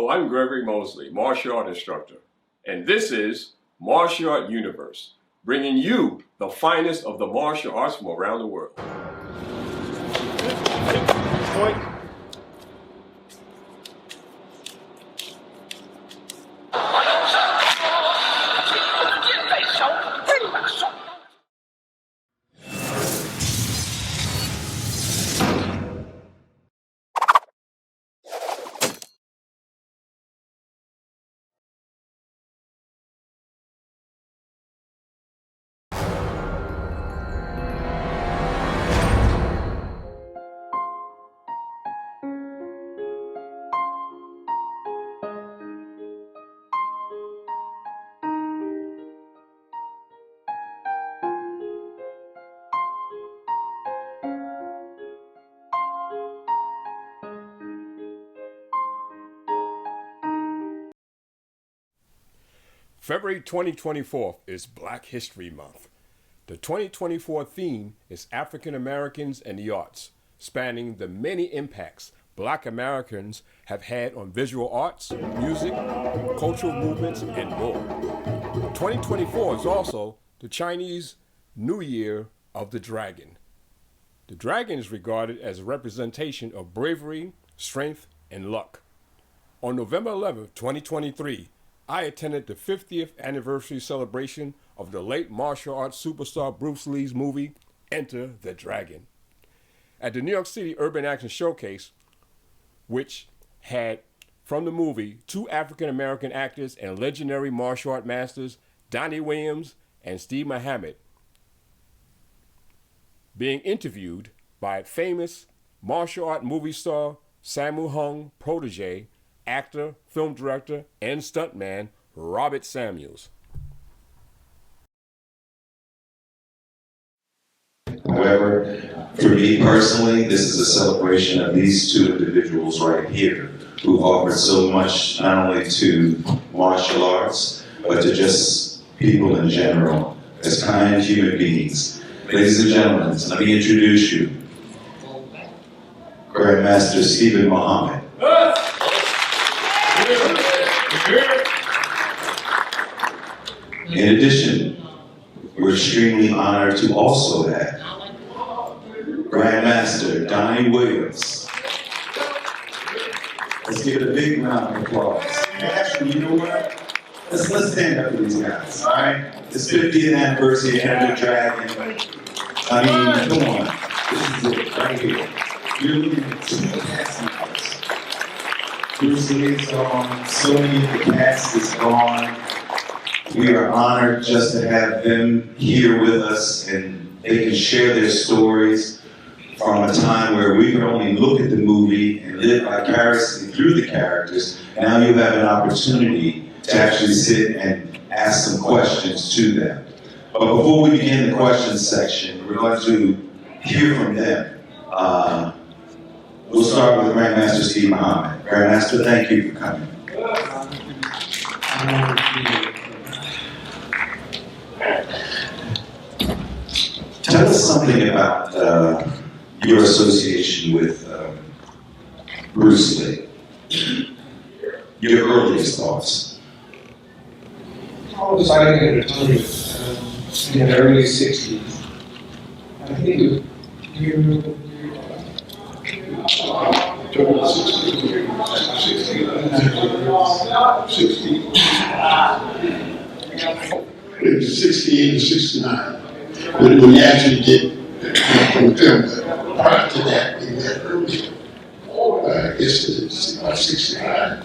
Hello, I'm Gregory Mosley, martial art instructor, and this is Martial Art Universe, bringing you the finest of the martial arts from around the world. Point. February 2024 is Black History Month. The 2024 theme is African Americans and the Arts, spanning the many impacts Black Americans have had on visual arts, music, cultural movements, and more. 2024 is also the Chinese New Year of the Dragon. The dragon is regarded as a representation of bravery, strength, and luck. On November 11, 2023, I attended the 50th anniversary celebration of the late martial arts superstar Bruce Lee's movie, Enter the Dragon. At the New York City Urban Action Showcase, which had, from the movie, two African-American actors and legendary martial art masters, Donnie and Steve Muhammad, being interviewed by famous martial art movie star Sammo Hung, protege, actor, film director, and stuntman Robert Samuels. However, for me personally, this is a celebration of these two individuals right here who've offered so much not only to martial arts, but to just people in general as kind human beings. Ladies and gentlemen, let me introduce you, Grandmaster Stephen Muhammad. In addition, we're extremely honored to also have Grandmaster Donnie Williams. Let's give it a big round of applause. Actually, you know what? Let's stand up for these guys, all right? It's 50th anniversary of Enter the Dragon. I mean, come on. This is it, right here. You're looking at two cast members. Bruce Lee is gone. So many of the cast is gone. We are honored just to have them here with us, and they can share their stories from a time where we could only look at the movie and live vicariously through the characters. Now you have an opportunity to actually sit and ask some questions to them. But before we begin the questions section, we're going to hear from them. We'll start with Grandmaster Steve Muhammad. Grandmaster, thank you for coming. Tell us something about your association with Bruce Lee. Your earliest thoughts. I was fighting at a tournament in the early 60s. I think it was It was 68 and 69 when we actually did film. But prior to that, we met earlier. I guess it's about 65.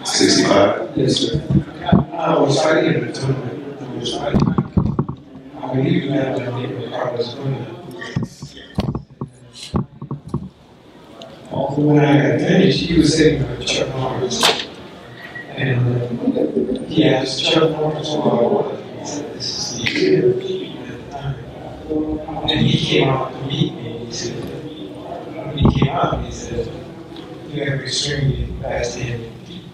65? Yes, sir. I was fighting in a tournament. I believe you had my name in Carlos. When I got finished, he was sitting with Chuck Norris. And he asked Chuck Norris who I was. He said, "This is the year." And he came out to meet me. He said, when he came out, he said, "You have extremely fast handed feet."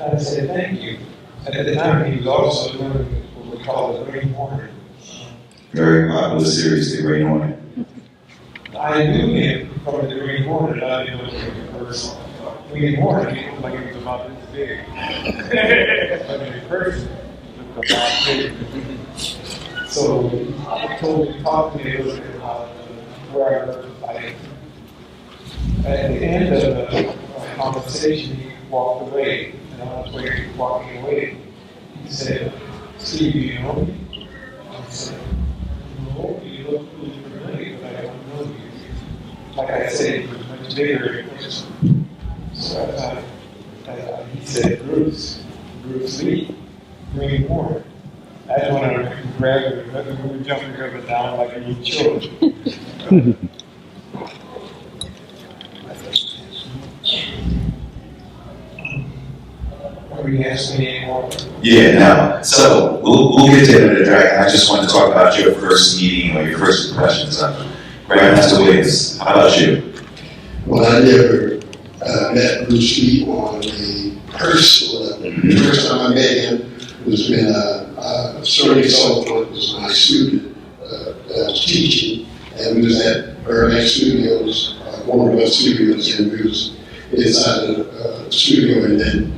I said, "Thank you." At the time, he was also doing what we call the Green Hornet. Very popular series, The Green Hornet. I knew him from the Green Hornet. I didn't know him in person. Wayne Warren, he looked like he was about this big. But in person, he looked a lot bigger. So he talked to me a little bit about where I work. At the end of the conversation, he walked away, and I was walking away. He said, "Steve, you know me?" I said, "No, you look really familiar, but I don't know you." Like I said, he was much bigger in person. So I thought, he said, Bruce Lee, Wayne Warren. I just want to grab it, we were jumping up and down like little children. Are we asking any more? Yeah, no. So we'll get to the dragon. I just want to talk about your first meeting or your first impressions of Grandmaster Williams. How about you? Well, I never met Bruce Lee on a personal level. The first time I met him was when Sterling Sullivan was my student that I was teaching, and we was at Urban Action Studios, one of our studios, and we was inside the studio, and then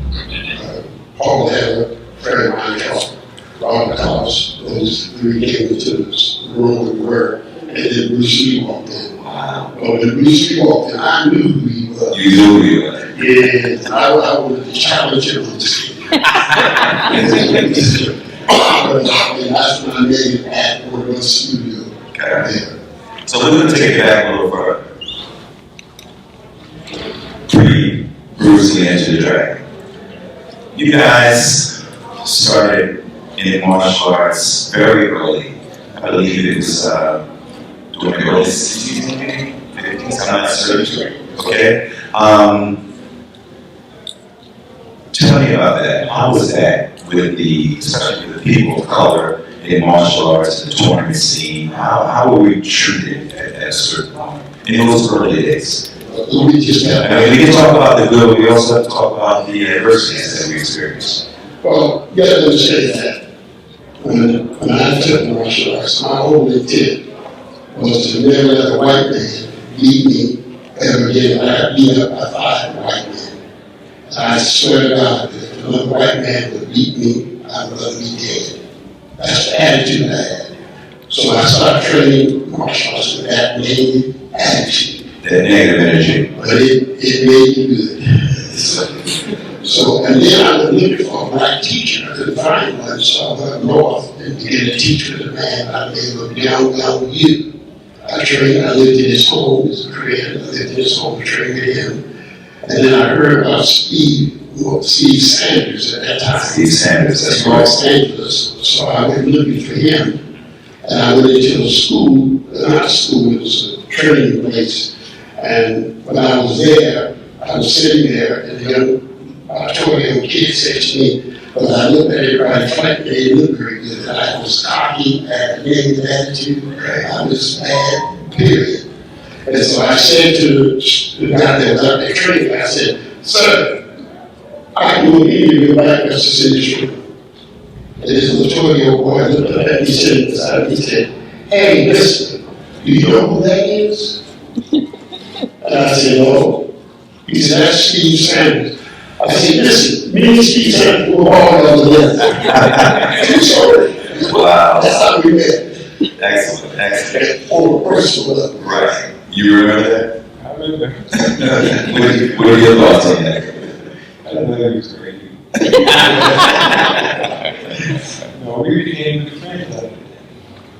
Paul had a friend of mine called Robert Collins. Those three came into this room we were, and then Bruce Lee walked in. Wow. But when Bruce Lee walked in, I knew who he was. You knew who he was? Yeah, I wanted to challenge him. I'm just kidding. And that's when I made it at one of those studios. Okay. Yeah. So we're going to take it back a little further. Pre-Bruce Lee Enter the Dragon. You guys started in martial arts very early. I believe it was during the early 60s, maybe? 50s, I'm not certain. Okay. Tell me about that. How was that with especially with the people of color in martial arts, the tournament scene? How were we treated at a certain point in those early days? We can talk about the good, but we also have to talk about the adversities that we experienced. Well, you got to understand that when I took martial arts, my whole intent was to never let a white man beat me ever again. I got beat up by 5 white men. I swear to God, that if another white man would beat me, I would rather be dead. That's the attitude I had. So I started training martial arts with that negative attitude. That negative energy. But it made me good. So, and then I was looking for a black teacher. I couldn't find one, so I went up north and began to teach with a man by the name of Young Yu. I lived in his home as a Korean. I lived in his home, trained with him. And then I heard about Steve Sanders at that time. Steve Sanders, that's in Los Angeles. So I went looking for him. And I went into a school, not a school, it was a training place. And when I was there, I was sitting there, and the young kid said to me, but I looked at everybody fighting, they didn't look very good. I was cocky, I had a negative attitude, I was bad, period. And so I said to the guy that was out there training, I said, "Sir, I can do any of your black versus in this room." And this little 12-year-old boy looked up at me, sitting beside me, he said, "Hey, listen, do you know who that is?" And I said, "No." He said, "That's Steve Sanders." I said, "Listen, me and Steve Sanders were all on the left." True story. Wow. That's how we met. Excellent. On a personal level. Right. You remember that? I remember. What are your thoughts on that? I don't know if he was crazy. No, we became good friends after that.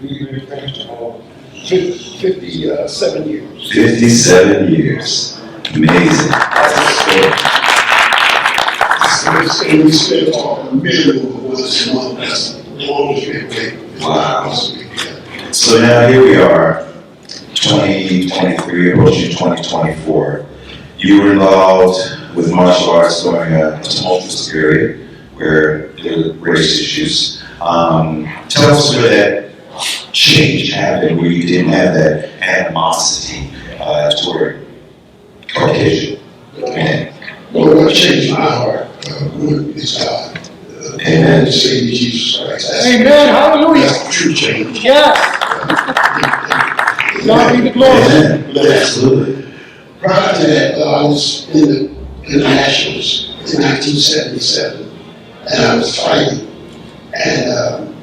We've been friends for 57 years. 57 years. Amazing. And we spent a minimum of once a month. That's the longest we've been. Wow. So now here we are, 2023, approaching 2024. You were involved with martial arts during a tumultuous period where there were race issues. Tell us where that change happened, where you didn't have that animosity toward Caucasian men. Well, what changed my heart is God. And the Savior Jesus Christ. Amen. Hallelujah. That's the true change. Yes. God be the glory. Yeah, absolutely. Prior to that, I was in the internationals in 1977, and I was fighting, and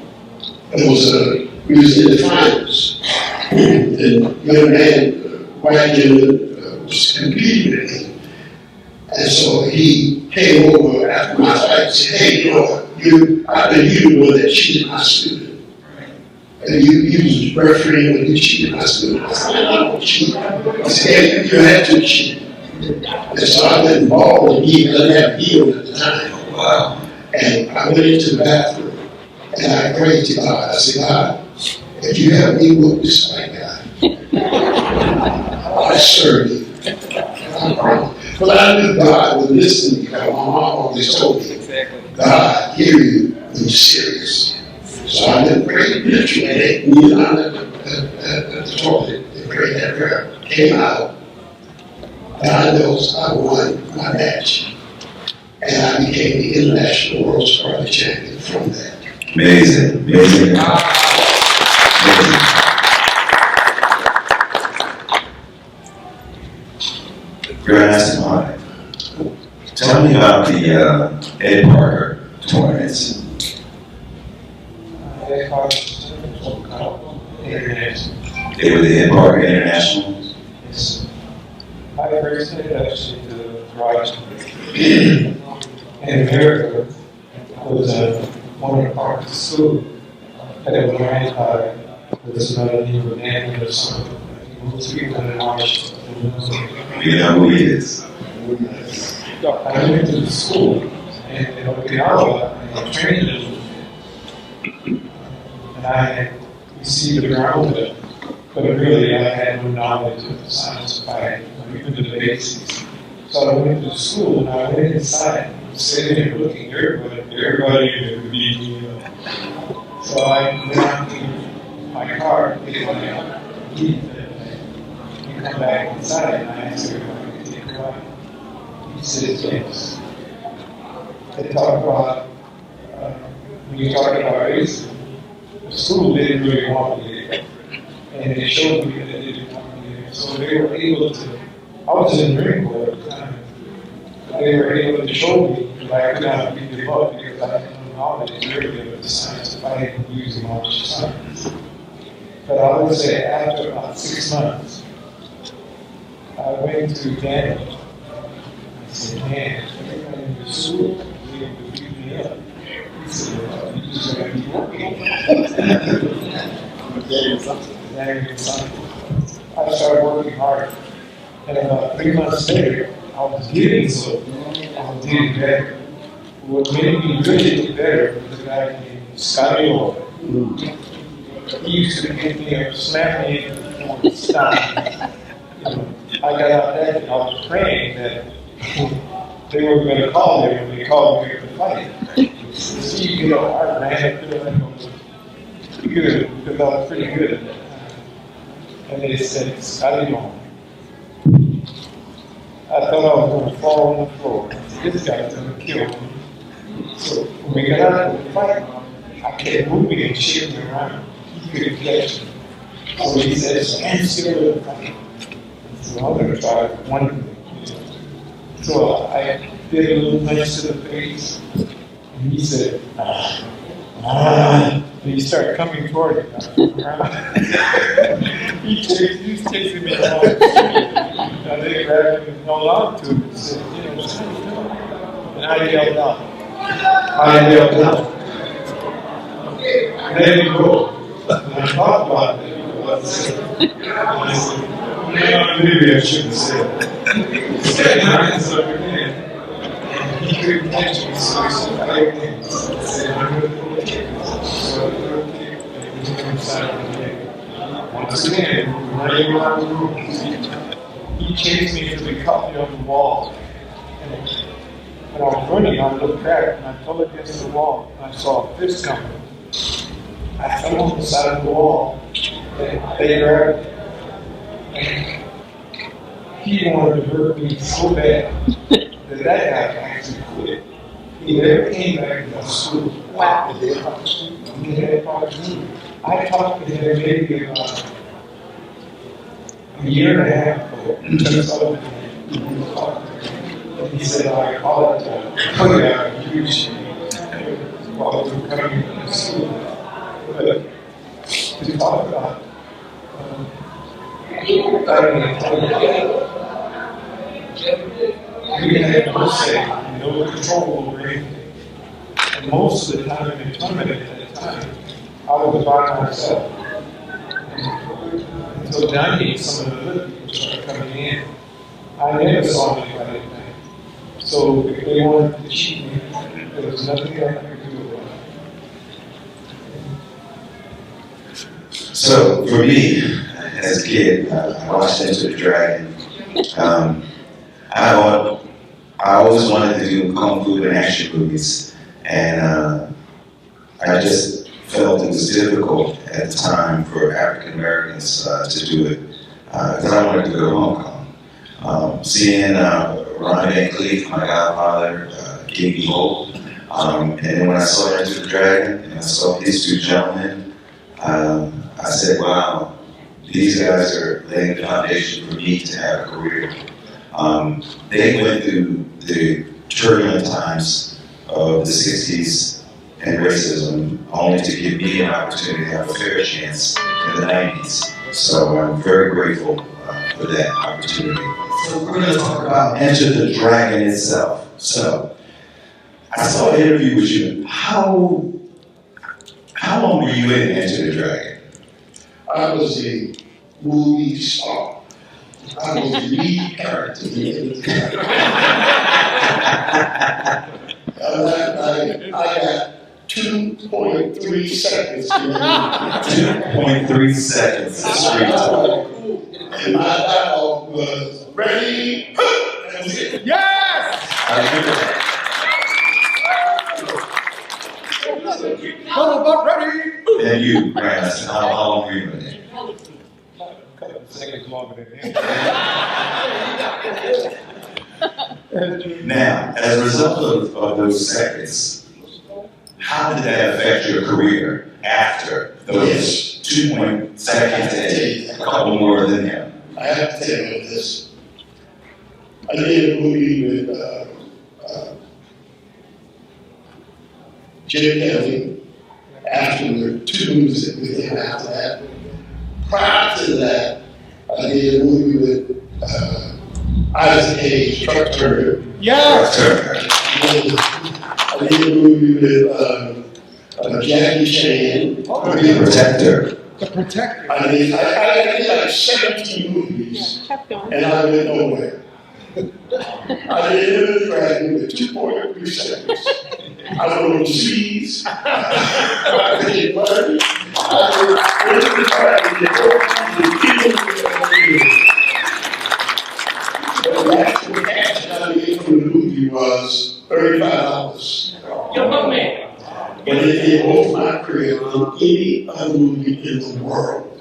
we was in the finals, and the young man, white gentleman, was competing with me. And so he came over after my fight and said, hey, I know you the one that cheated my student. And you was refereeing when you cheated my student. I said, I don't cheat. He said, hey, you had to cheat. And so I went involved and he didn't have healed at the time. Wow. And I went into the bathroom and I prayed to God. I said, God, if you help me whoop this white guy, I serve you. But I knew God would listen because my mom always told me, God hear you when you're serious. So I went and prayed literally, and they kneeled down at the toilet and prayed that prayer. Came out. God knows I won my match. And I became the international world karate champion from that. Amazing, amazing. Grandmaster Mike, tell me about the Ed Parker tournaments. Ed Parker International. They were the Ed Parker International? Yes. My first introduction to karate in America was one of the parts of school that was ran by this another name of Danny or something. Most people in March. You know who he is. I went to the school and in Okinawa and trained and I had received a ground, but really I had no knowledge of the science of fighting, even the basics. So I went to the school and I went inside, sitting there looking everybody would beat me up. So I went out to my car, get my key, and come back inside and I asked her if I could take a ride. He said yes. They talk about, when you talk about racism, the school didn't really want me there. And they showed me that they didn't want me there. So they were able to, I was in the Marine Corps at the time, they were able to show me that I could not beat them up because I had no knowledge really of the science of fighting using martial science. But I would say after about 6 months, I went to Danny. I said, man, everybody in the school was able to beat me up. He said, well, you just got to keep working. I started working hard. And about 3 months later, I was getting better. What made me really get better was a guy named Scotty Orr. He used to get me up, slam me in the stop. I got out there and I was praying that they were going to call me when they called me to fight. So, I ran up there and I was pretty good because I was pretty good at that time. And they said, Scotty Orr. I thought I was going to fall on the floor. This guy's going to kill me. So when we got out of the fight, I kept moving and shaking around. He couldn't catch me. So he said, stand still and fight. So I'm going to try one thing. So I did a little punch to the face. And he said, and he started coming toward me. He's chasing me along the street. And they grabbed me and held on to him and said, and I yelled out. Let him go. And I thought about it. And I said, maybe I shouldn't say that. He said, hands up again. And he couldn't catch me, so he said, I said, I'm going to kick this. So I threw a kick and he came inside of the kick. Once again, running around the room. He chased me until he caught me on the wall. And when I was running, I looked back and I fell against the wall and I saw a fist coming. I fell on the side of the wall and they grabbed me. And he wanted to hurt me so bad that guy actually quit. He never came back to the school. Wow. He had talked to me. I talked to him maybe about a year and a half ago. And he said, like, all that time, oh yeah, you should while we were coming to school. But to talk about, we had no say, no control over anything. And most of the time in the tournament at that time, I was by myself. Until Donnie and some of the other people started coming in, I never saw anybody at night. So if they wanted to cheat me, there was nothing I could do about it. So for me, as a kid, I watched Enter the Dragon. I always wanted to do kung fu and action movies, and I just felt it was difficult at the time for African Americans to do it because I wanted to go to Hong Kong. Seeing Ron Van Cleef, my godfather, gave me hope. And then when I saw Enter the Dragon and I saw these two gentlemen, I said, wow, these guys are laying the foundation for me to have a career. They went through the turbulent times of the 60s and racism, only to give me an opportunity to have a fair chance in the 90s. So I'm very grateful for that opportunity. So we're going to talk about Enter the Dragon itself. So I saw an interview with you. How long were you in Enter the Dragon? I was a movie star. I was the lead character in the I got 2.3 seconds. 2.3 seconds of screen time. And my dialogue was, ready, that was it. Yes! I remember that. How about ready? And you, Brandon, how long were you in it? A couple of seconds longer than Now, as a result of those seconds, how did that affect your career after those 2 seconds and a couple more than him? I have to tell you this. I did a movie with Jim Kelly. Afterward, 2 movies that we did after that. Prior to that, I did a movie with Isaac Hayes, Truck Turner. Yes! I did a movie with Jackie Chan. The Protector. The protector. I did like 17 movies, and I went nowhere. I did Enter the Dragon with 2.3 seconds. I went overseas. I did money. I did Enter the Dragon. The actual cash that I made from the movie was $35. But it did both my career than any other movie in the world.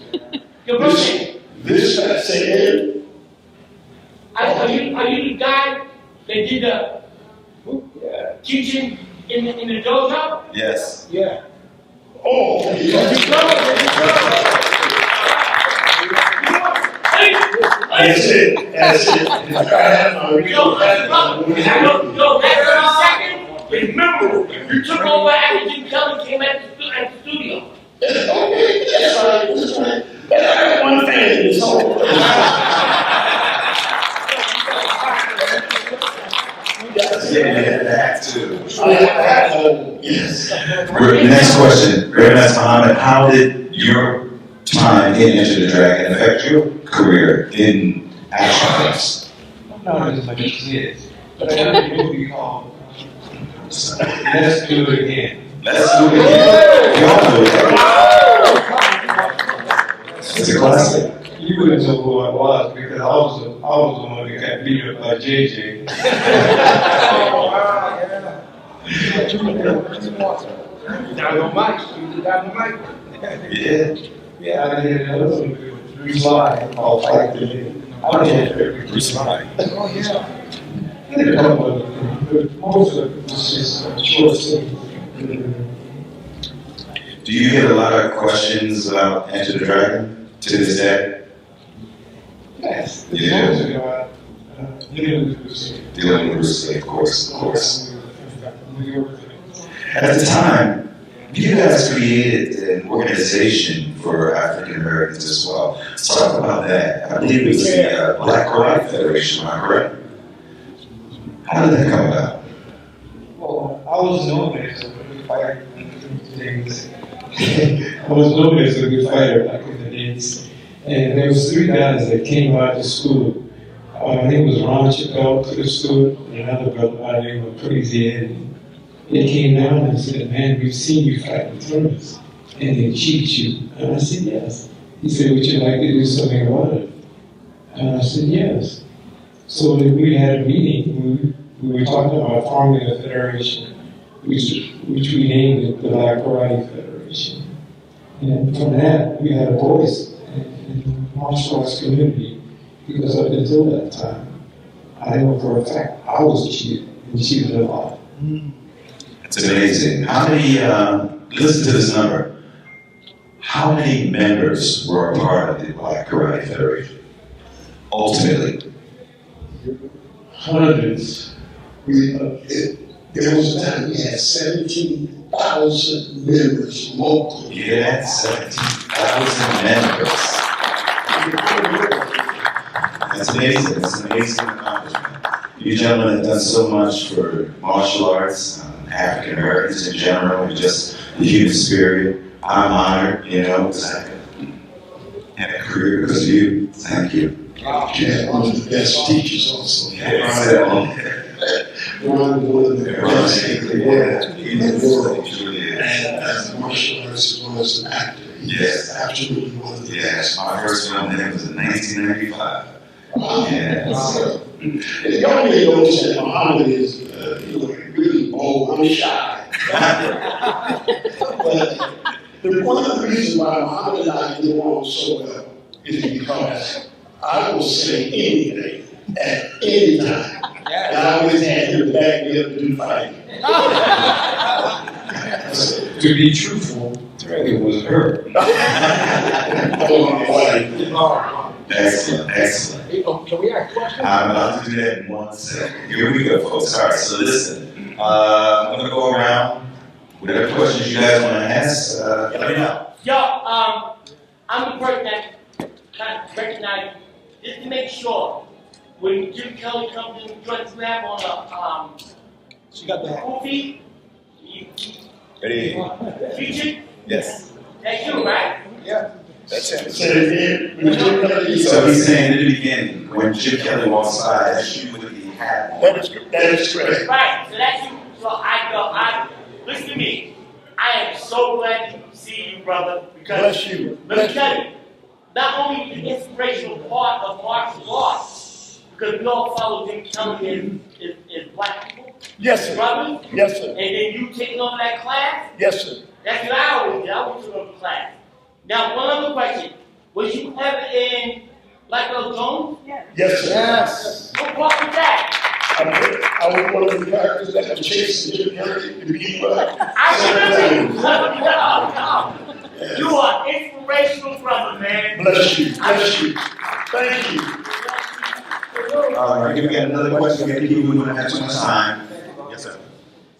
This I said. Are you the guy that did the teaching in the dojo? Yes. Yeah. Oh, yeah. That's it. That's it. If I have my real background, remember, you took over after Jim Kelly came at the studio. okay, that's right. That's right. But I got one fan in this whole Yeah, that too. Yes. Next question. Grandmaster Muhammad, how did your time in Enter the Dragon affect your career in action films? I'm not as like a kid, but I had a movie called Let's Do It Again. Let's do it again. We all do it. It's a classic. You wouldn't know who I was because I was the one that got beat up by JJ. Yeah. Yeah, I did another one with Bruce Lee called Fight the Day. I did Bruce Lee. Oh, yeah. I did a couple of them, but most of it was just short scenes. Do you get a lot of questions about Enter the Dragon to this day? Yes. Yeah. dealing with Bruce Lee. Dealing with Bruce Lee, of course, of course. At the time, you guys created an organization for African Americans as well. Let's talk about that. I believe it was the Black Karate Federation, am I correct? How did that come about? Well, I was known as a good fighter. I was known as a good fighter back in the days. And there was 3 guys that came out to school. My name was Ron Chappelle to the school, and another brother by the name of Protege. They came down and said, "Man, we've seen you fight with tournaments, and they cheat you." And I said, "Yes." He said, "Would you like to do something about it?" And I said, "Yes." So we had a meeting. We were talking about forming a federation, which we named it the Black Karate Federation. And from that, we had a voice in the martial arts community, because up until that time, I know for a fact I was cheated, and cheated a lot. It's amazing. How many, listen to this number. How many members were a part of the Black Karate Federation? Ultimately. Hundreds. There was a time we had 17,000 members locally. Yeah, 17,000 members. That's amazing. That's an amazing accomplishment. You gentlemen have done so much for martial arts, African Americans in general, and just the human spirit. I'm honored, because I had a career because of you. Thank you. Yeah, one of the best teachers also. One of the best in the world. And as a martial artist as well as an actor. Yes. Absolutely one of the Yes, my first film there was in 1995. Yes. Y'all may notice that Muhammad is really bold. I'm shy. But one of the reasons why Muhammad and I get along so well is because I will say anything at any time. And I always had him to back me up to do fighting. To be truthful, it was her. Excellent, excellent. Can we ask questions? I'm about to do that in 1 second. Here we go, folks. All right, so listen. I'm going to go around. Whatever questions you guys want to ask, let me know. Yo, I'm the person that kind of recognize, just to make sure, when Jim Kelly comes in and joins Snap on She got the movie, Ready? featured, Yes. that's you, right? Yeah. That's it. So So he's saying in the beginning, when Jim Kelly walks by, that's you with the hat on. that is correct. Right, so that's you. So listen to me. I am so glad to see you, brother, because Bless you. let me tell you, not only the inspirational part of martial arts, because we all follow Jim Kelly as black people, Yes, sir. brothers, Yes, sir. and then you taking over that class, Yes, sir. that's what I always did. I always took over the class. Now, one other question. Was you ever in Black-On? Yes, sir. Yes. What part was that? I was one of the characters that was chasing Jim Kelly to be black. I remember you. You are an inspirational brother, man. Bless you. Bless you. Thank you. All right, we got another question. Maybe we don't have too much time. Yes, sir.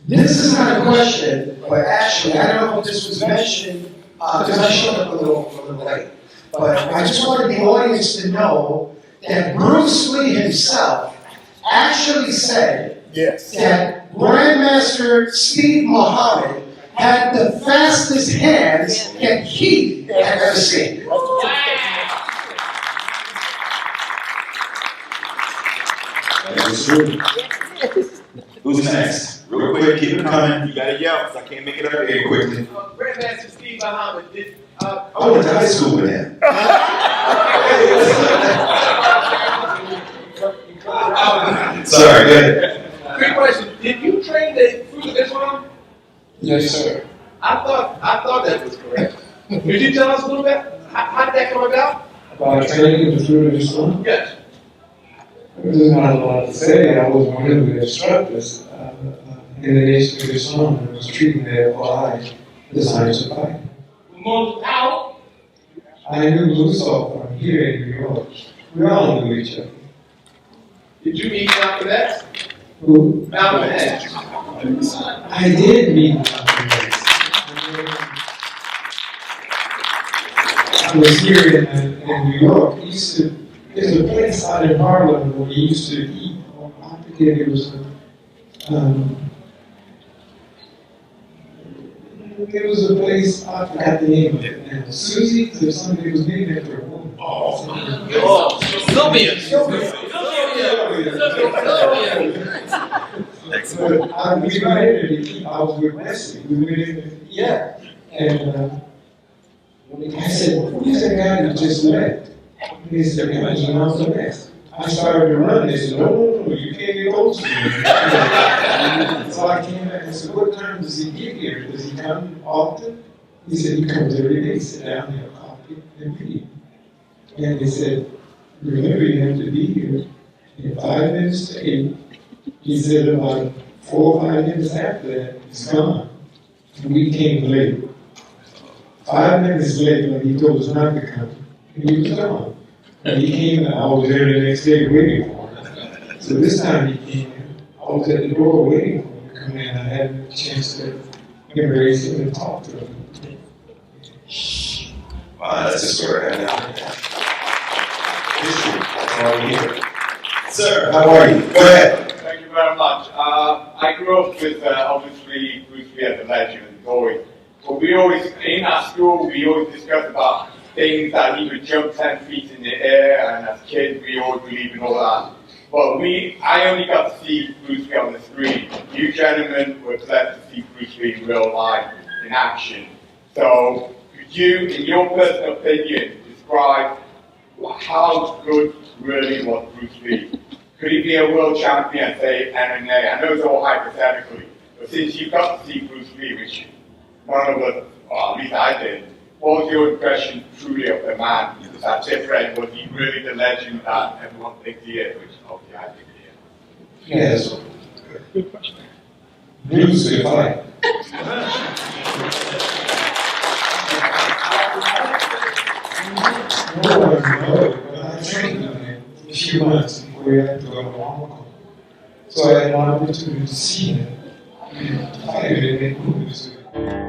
This is not a question, but actually, I don't know if this was mentioned, because I showed up a little late. But I just wanted the audience to know that Bruce Lee himself actually said Yes. that Grandmaster Steve Muhammad had the fastest hands that he had ever seen. That's true. Who's next? Real quick, keep it coming. You gotta yell, because I can't make it up here quickly. Grandmaster Steve Muhammad did. I went to high school with him. Sorry, go ahead. Quick question: did you train the fruit of Islam? Yes, sir. I thought that was correct. Could you tell us a little bit? How did that come about? About training the fruit of Islam? Yes. There's not a lot to say. I was one of the instructors in the Nation of Islam and was treating their ally the science of fight. Most out. I knew Luso from here in New York. We all knew each other. Did you meet Malcolm X? Who? Malcolm X. I did meet Malcolm X. I was here in New York. There's a place out in Harlem where we used to eat. I forget, it was there was a place, I forgot the name of it now. Susie's or something, it was named after a woman. Sylvia. But we went in to eat. I was with Wesley. We went in to eat. Yeah. And I said, who's that guy that just left? He said, it was Malcolm X. I started to run. They said, no, you can't get close to him. So I came back and said, what time does he get here? Does he come often? He said, he comes every day. Sit down, have coffee, and read. And they said, remember, you have to be here in 5 minutes to 8. He said about 4 or 5 minutes after that, he's gone. And we came late. 5 minutes late, when he told us not to come, and he was gone. And he came, and I was there the next day waiting for him. So this time he came, I was at the door waiting for him to come in. I had a chance to embrace him and talk to him. Wow, that's a story right now. History, that's why we're here. Sir, how are you? Go ahead. Thank you very much. I grew up with, obviously, Bruce Lee as a legend and story. But we always, in our school, we always discussed about things that he would jump 10 feet in the air, and as kids, we always believed in all that. But I only got to see Bruce Lee on the screen. You gentlemen were blessed to see Bruce Lee in real life, in action. So, could you, in your personal opinion, describe how good really was Bruce Lee? Could he be a world champion, say, MMA? I know it's all hypothetically, but since you got to see Bruce Lee, which none of us, or at least I did, what was your impression truly of the man? Was that different? Was he really the legend that everyone thinks he is, which obviously I think he is? Yes. Good question. Bruce could fight. No one knows, but I trained him in a few months before he had to go to Hong Kong. So I had an opportunity to see him, to fight him, and make moves with him.